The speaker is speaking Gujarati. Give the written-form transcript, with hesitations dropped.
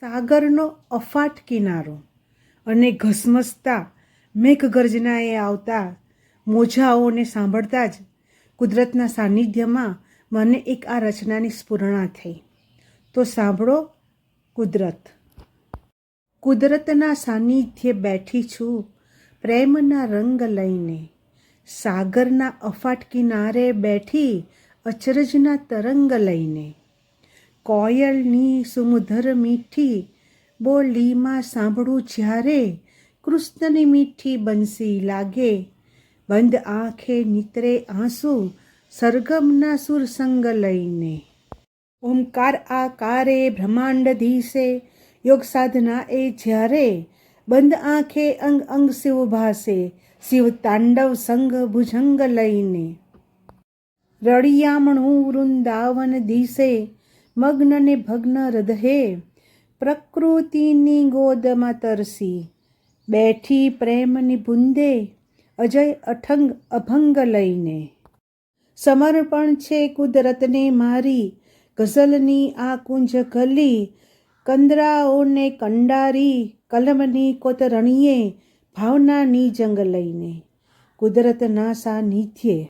સાગરનો અફાટ કિનારો અને ઘસમસતા મેઘગર્જનાએ આવતા મોજાઓને સાંભળતા જ કુદરતના સાનિધ્યમાં મને એક આ રચનાની સ્ફુરણા થઈ. તો સાંભળો. કુદરતના સાનિધ્યે બેઠી છું પ્રેમના રંગ લઈને, સાગરના અફાટ કિનારે બેઠી અચરજના તરંગ લઈને. કોયલની સુમધુર મીઠી બોલીમાં સાંભળું જ્યારે કૃષ્ણની મીઠી બંસી લાગે, બંધ આંખે નીતરે આંસુ સરગમના સુરસંગ લઈને. ઓમકાર આકારે બ્રહ્માંડ ધીસે યોગ સાધના એ જ્યારે, બંધ આંખે અંગ અંગ શિવ ભાસે શિવ તાંડવ સંગ ભુજંગ લઈને. રળિયામણું વૃંદાવન દિશે મગ્ન ને ભગ્ન હૃદયે, પ્રકૃતિની ગોદમાં તરસી બેઠી પ્રેમની બુંદે અજય અઠંગ અભંગ લઈને. સમર્પણ છે કુદરતને મારી ગઝલની આ કુંજ ગલી, કંદરાઓને કંડારી કલમની કોતરણીએ ભાવનાની જંગ લઈને. કુદરતના સાનિધ્યે